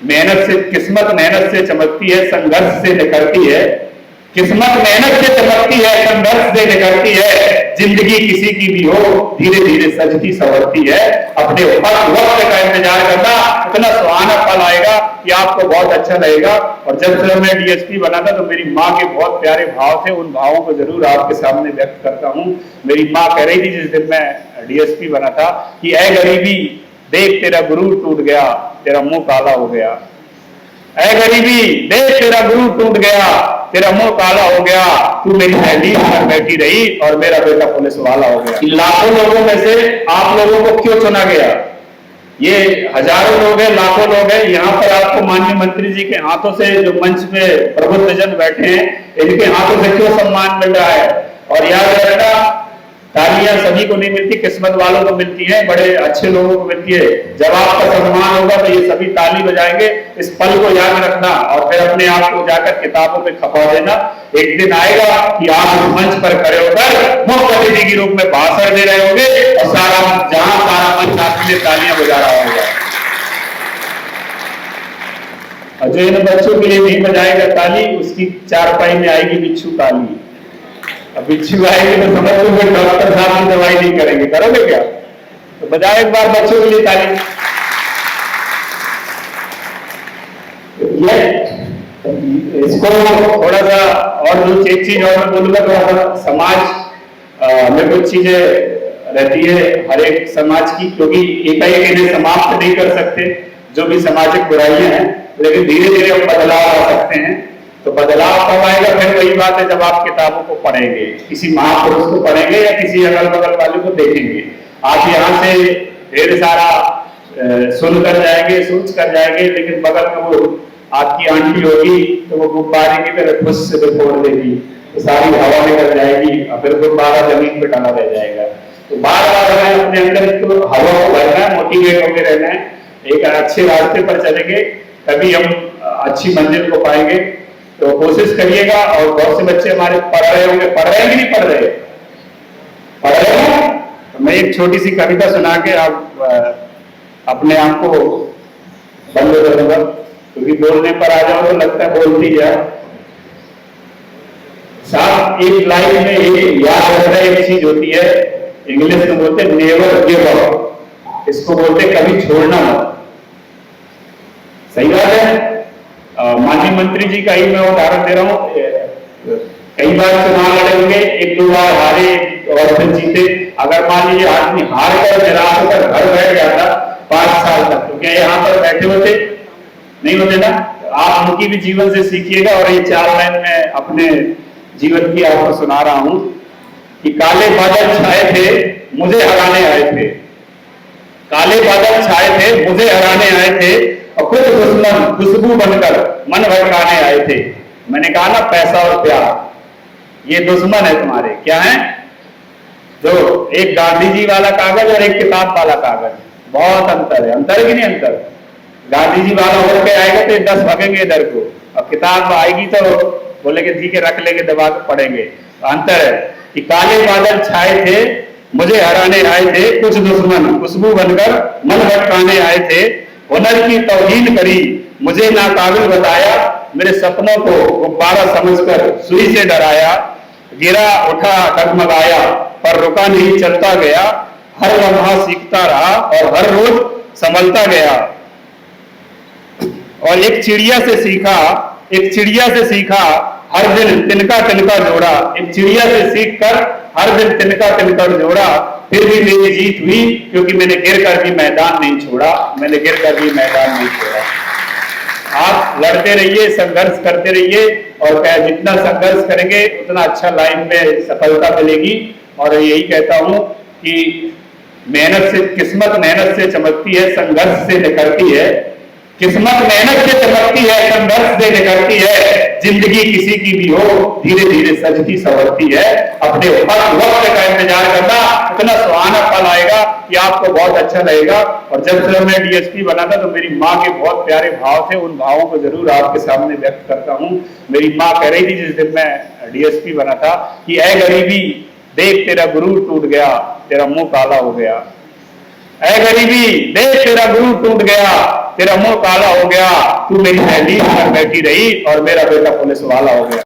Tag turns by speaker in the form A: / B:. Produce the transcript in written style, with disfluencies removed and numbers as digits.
A: मेहनत से किस्मत मेहनत से चमकती है, संघर्ष से निकलती है। किस्मत मेहनत से चमकती है, संघर्ष से निकलती है। जिंदगी किसी की भी हो, धीरे धीरे सजती संवरती है। अपने वक्त का इंतजार करना, इतना सुहाना पल आएगा कि आपको बहुत अच्छा लगेगा। और जब से मैं डीएसपी बना था तो मेरी माँ के बहुत प्यारे भाव थे, उन भावों को जरूर आपके सामने व्यक्त करता हूँ। मेरी माँ कह रही थी जिस दिन मैं डीएसपी बना था कि ऐ गरीबी देख तेरा गुरूर टूट गया, तेरा मुंह काला हो गया। ऐ गरीबी देख तेरा गुरूर टूट गया, तेरा मुंह काला हो गया। तू मेरी दहलीज पर बैठी रही और मेरा बेटा पुलिस वाला हो गया। लाखों लोगों में से आप लोगों को क्यों चुना गया? ये हजारों लोग हैं, लाखों लोग हैं। यहाँ पर आपको माननीय मंत्री जी के हाथों से, जो मंच पे प्रबुद्धजन बैठे हैं, इनके हाथों से क्यों सम्मान मिल रहा है? और याद रखना, तालियां सभी को नहीं मिलती, किस्मत वालों को मिलती है, बड़े अच्छे लोगों को मिलती है। जब आपका सम्मान होगा तो ये सभी ताली बजाएंगे। इस पल को याद रखना और फिर अपने आप को जाकर किताबों में खपा देना। एक दिन आएगा कि आप इस मंच पर खड़े होकर मुख्य अतिथि के रूप में भाषण दे रहे होंगे और सारा मंच आपके लिए तालियां बजा रहा होगा। और जो इन बच्चों के लिए नहीं बजाएगा ताली, उसकी चारपाई में आएगी बिच्छू ताली। अब बिच्छू आएगी तो समझ लो डॉक्टर साहब की दवाई नहीं करेंगे। करोगे क्या? तो बजाओ एक बार बच्चों के लिए ताली। ये इसको थोड़ा सा और एक चीज और मैं बोलूंगा, थोड़ा सा समाज में कुछ चीजें रहती है हर एक समाज की, क्योंकि एकाएक इन्हें समाप्त नहीं कर सकते जो भी सामाजिक बुराइयां हैं, लेकिन धीरे धीरे हम बदलाव आ सकते हैं। तो बदलाव कब आएगा? फिर वही बात है, जब आप किताबों को पढ़ेंगे, किसी महापुरुष को पढ़ेंगे या किसी अगल बगल वाले को देखेंगे। आप यहाँ से ढेर सारा सुन कर जाएंगे, सोच कर जाएंगे, लेकिन बगल में वो आपकी आंटी होगी तो वो गुब्बारे की तरह खुश से फोड़ देगी, तो सारी हवा निकल जाएगी और फिर गुब्बारा जमीन पे डाला रह जाएगा। तो बार बार हमें अपने अंदर तो हवा को भरना है, मोटिवेट होकर रहना है, एक अच्छे रास्ते पर चलेंगे तभी हम अच्छी मंजिल को पाएंगे। तो कोशिश करिएगा। और बहुत से बच्चे हमारे पढ़ रहे होंगे, पढ़ रहे हैं कि नहीं पढ़ रहे? पढ़ रहे हैं। तो मैं एक छोटी सी कविता सुना के आप अपने आप को बंद कर दूंगा, क्योंकि बोलने पर आ जाओ तो लगता है बोलती है साहब। एक लाइन में एक याद रखना एक चीज होती है, इंग्लिश में बोलते हैं नेवर गिव अप, इसको बोलते कभी छोड़ना मत। सही बात है। माननीय मंत्री जी का ही मैं उदाहरण दे रहा हूँ। कई बार चुनाव लड़ेंगे, एक दो बार हारे और फिर जीते। अगर मान लीजिए आदमी हार कर निराश होकर घर बैठ गया था 5 साल तक, तो क्या यहाँ पर बैठे होते? नहीं होते ना। आप उनकी भी जीवन से सीखिएगा। और ये 4 लाइन में अपने जीवन की आपको सुना रहा हूं कि काले बादल छाए थे, मुझे हराने आए थे। काले बादल छाए थे, मुझे हराने आए थे, और कुछ दुश्मन खुशबू बनकर मन भटकाने आए थे। मैंने कहा ना, पैसा और प्यार ये दुश्मन है तुम्हारे। क्या है? जो एक गांधी जी वाला कागज और एक किताब वाला कागज, बहुत अंतर है। अंतर है कि नहीं अंतर? गांधी जी वाला होकर के आएगा तो 10 भगेंगे इधर को, और किताब आएगी तो बोलेंगे ठीक है रख लेंगे, दबा के पढ़ेंगे। तो अंतर है कि काले बादल छाए थे, मुझे हराने आए थे, कुछ दुश्मन खुशबू बनकर मन भटकाने आए थे। हुनर की तौहीन करी, मुझे नाकाबिल बताया, मेरे सपनों को गुब्बारा समझकर सुई से डराया। गिरा उठा डगमगाया पर रुका नहीं, चलता गया। हर लम्हा सीखता रहा और हर रोज संभलता गया। और एक चिड़िया से सीखा हर दिन तिनका तिनका जोड़ा। एक चिड़िया से सीखकर हर दिन तिनका तिनका जोड़ा। फिर भी मेरी जीत हुई, क्योंकि मैंने गिर कर भी मैदान नहीं छोड़ा। मैंने गिर कर भी मैदान नहीं छोड़ा। आप लड़ते रहिए, संघर्ष करते रहिए, और क्या जितना संघर्ष करेंगे उतना अच्छा लाइन में सफलता मिलेगी। और यही कहता हूं कि किस्मत मेहनत से चमकती है, संघर्ष से निकलती है। किस्मत मेहनत से चमकती है, संघर्ष से निकलती है। जिंदगी किसी की भी हो, धीरे धीरे सजती संवरती है। अपने वक्त का इंतजार करना, इतना सुहाना पल आएगा कि आपको बहुत अच्छा लगेगा। और जब से मैं डीएसपी बना था तो मेरी माँ के बहुत प्यारे भाव थे, उन भावों को जरूर आपके सामने व्यक्त करता हूँ। मेरी माँ कह रही थी जिस दिन मैं डीएसपी बना था कि ऐ गरीबी देख तेरा गुरूर टूट गया, तेरा मुंह काला हो गया। ऐ गरीबी देख तेरा गुरु टूट गया, तेरा मुंह काला हो गया, तू मेरी सहेली पर बैठी रही और मेरा बेटा पुलिस वाला हो गया।